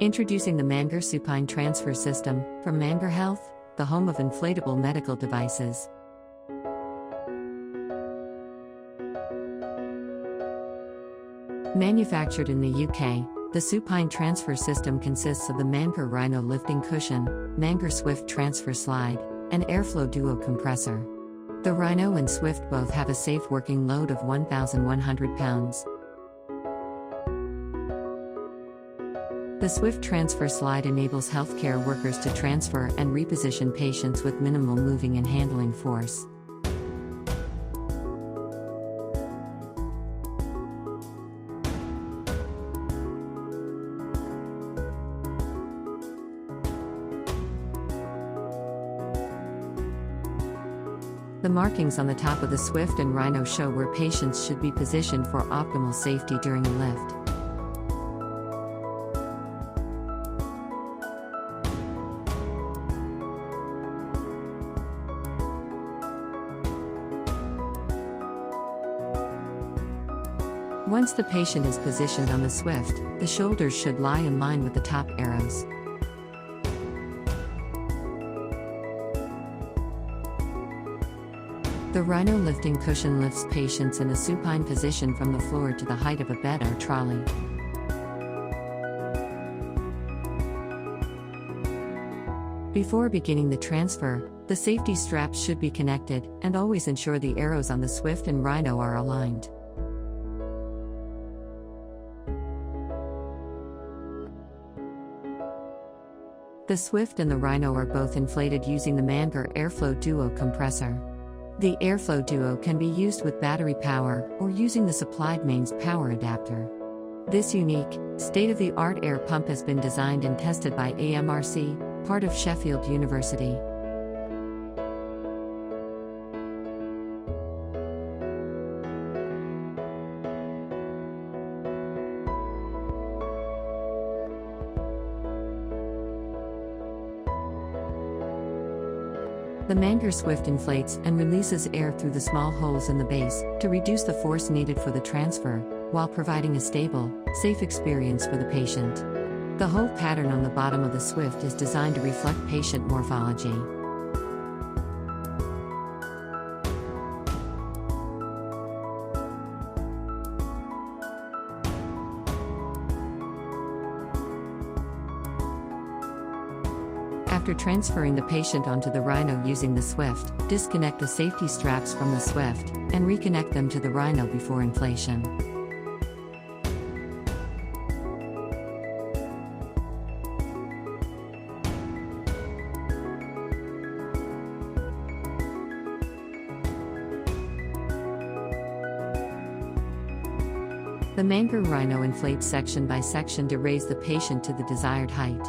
Introducing the Manger Supine Transfer System from Manger Health, the home of inflatable medical devices. Manufactured in the UK, the Supine Transfer System consists of the Manger Rhino lifting cushion, Manger Swift transfer slide, and Airflow Duo compressor. The Rhino and Swift both have a safe working load of 1,100 pounds. The Swift transfer slide enables healthcare workers to transfer and reposition patients with minimal moving and handling force. The markings on the top of the Swift and Rhino show where patients should be positioned for optimal safety during a lift. Once the patient is positioned on the Swift, the shoulders should lie in line with the top arrows. The Rhino lifting cushion lifts patients in a supine position from the floor to the height of a bed or trolley. Before beginning the transfer, the safety straps should be connected, and always ensure the arrows on the Swift and Rhino are aligned. The Swift and the Rhino are both inflated using the Manger Airflow Duo compressor. The Airflow Duo can be used with battery power or using the supplied mains power adapter. This unique, state-of-the-art air pump has been designed and tested by AMRC, part of Sheffield University. The Manger Swift inflates and releases air through the small holes in the base to reduce the force needed for the transfer, while providing a stable, safe experience for the patient. The hole pattern on the bottom of the Swift is designed to reflect patient morphology. After transferring the patient onto the Rhino using the Swift, disconnect the safety straps from the Swift, and reconnect them to the Rhino before inflation. The Manger Rhino inflates section by section to raise the patient to the desired height.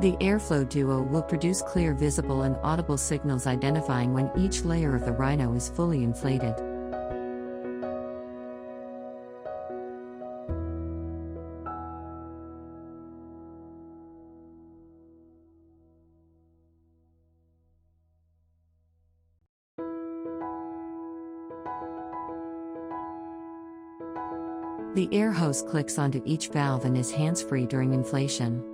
The Airflow Duo will produce clear visible and audible signals identifying when each layer of the Rhino is fully inflated. The air hose clicks onto each valve and is hands-free during inflation.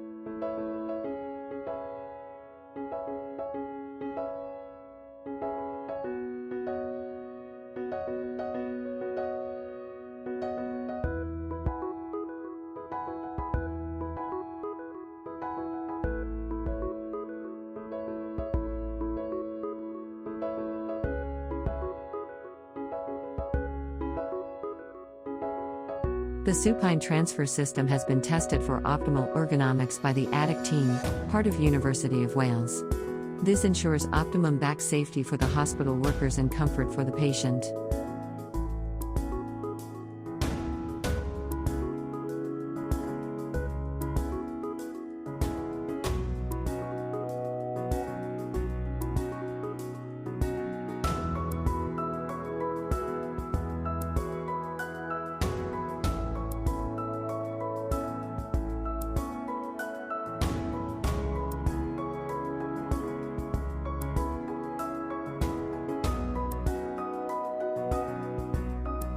The Supine Transfer System has been tested for optimal ergonomics by the ADIC team, part of University of Wales. This ensures optimum back safety for the hospital workers and comfort for the patient.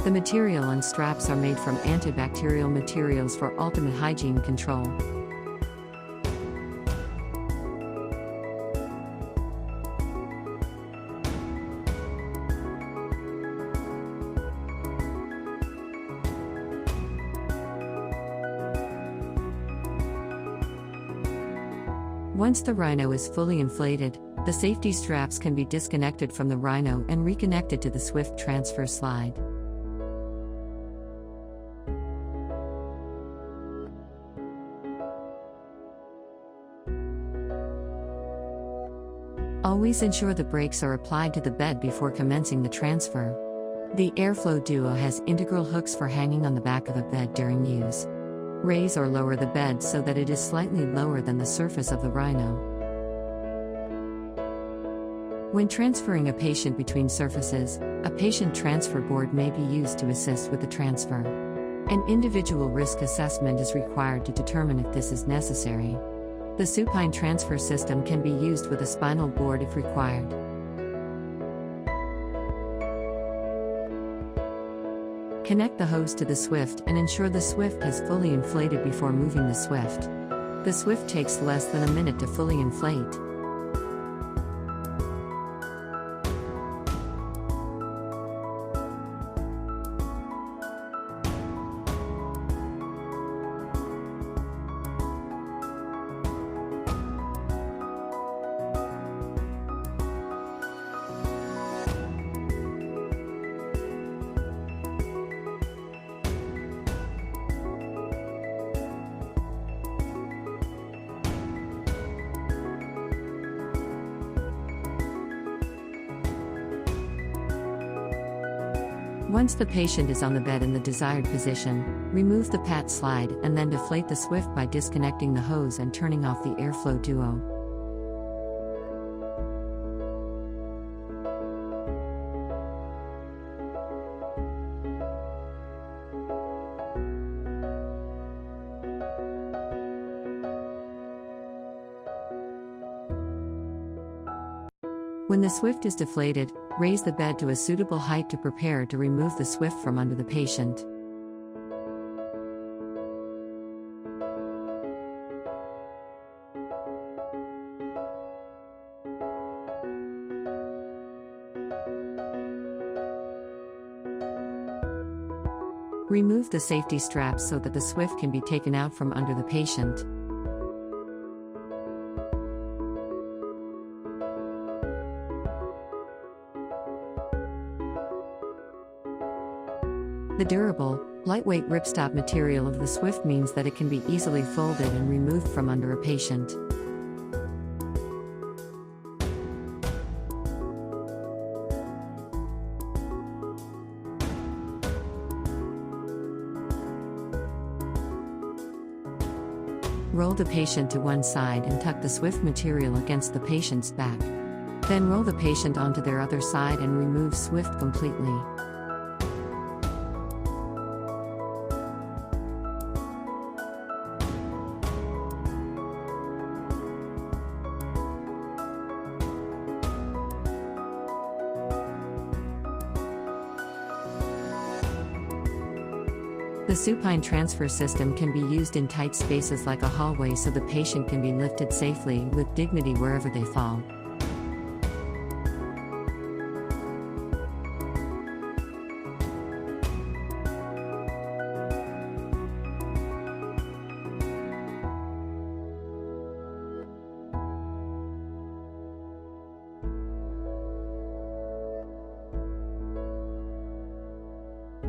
The material and straps are made from antibacterial materials for ultimate hygiene control. Once the rhino is fully inflated, the safety straps can be disconnected from the rhino and reconnected to the swift transfer slide. Always ensure the brakes are applied to the bed before commencing the transfer. The Airflow Duo has integral hooks for hanging on the back of a bed during use. Raise or lower the bed so that it is slightly lower than the surface of the rhino. When transferring a patient between surfaces, a patient transfer board may be used to assist with the transfer. An individual risk assessment is required to determine if this is necessary. The supine transfer system can be used with a spinal board if required. Connect the hose to the Swift and ensure the Swift has fully inflated before moving the Swift. The Swift takes less than a minute to fully inflate. Once the patient is on the bed in the desired position, remove the PAT slide and then deflate the Swift by disconnecting the hose and turning off the Airflow Duo. When the Swift is deflated, raise the bed to a suitable height to prepare to remove the Swift from under the patient. Remove the safety straps so that the Swift can be taken out from under the patient. The durable, lightweight ripstop material of the Swift means that it can be easily folded and removed from under a patient. Roll the patient to one side and tuck the Swift material against the patient's back. Then roll the patient onto their other side and remove Swift completely. The supine transfer system can be used in tight spaces like a hallway so the patient can be lifted safely with dignity wherever they fall.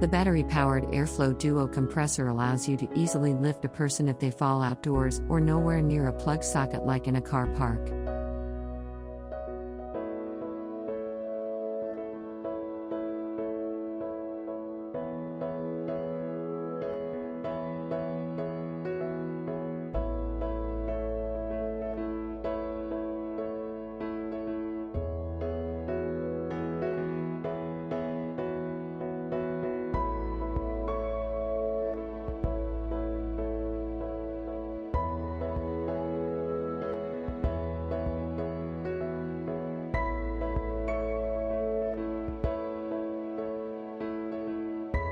The battery-powered Airflow Duo compressor allows you to easily lift a person if they fall outdoors or nowhere near a plug socket like in a car park.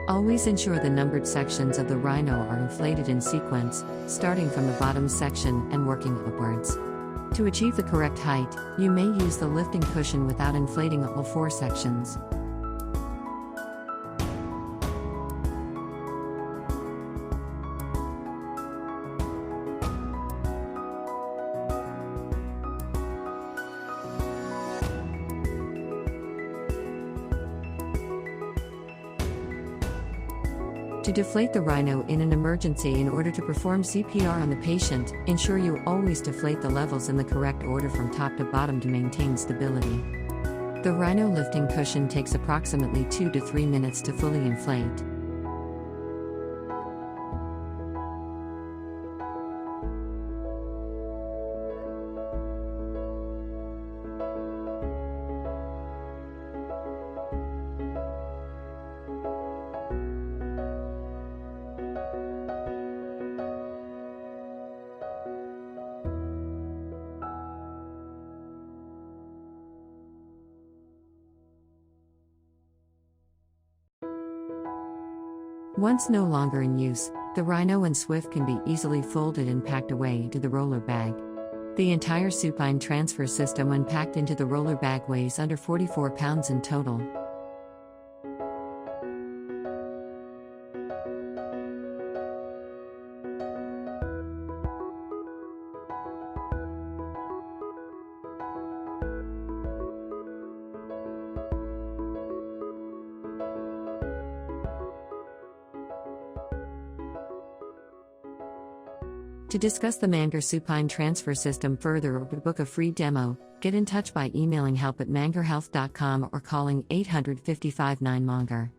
Always ensure the numbered sections of the rhino are inflated in sequence, starting from the bottom section and working upwards. To achieve the correct height, you may use the lifting cushion without inflating all 4 sections. To deflate the rhino in an emergency in order to perform CPR on the patient, ensure you always deflate the levels in the correct order from top to bottom to maintain stability. The rhino lifting cushion takes approximately 2 to 3 minutes to fully inflate. Once no longer in use, the rhino and Swift can be easily folded and packed away into the roller bag. The entire supine transfer system when packed into the roller bag weighs under 44 pounds in total. To discuss the Manger supine transfer system further or to book a free demo, get in touch by emailing help@mangerhealth.com or calling 855 9 Manger.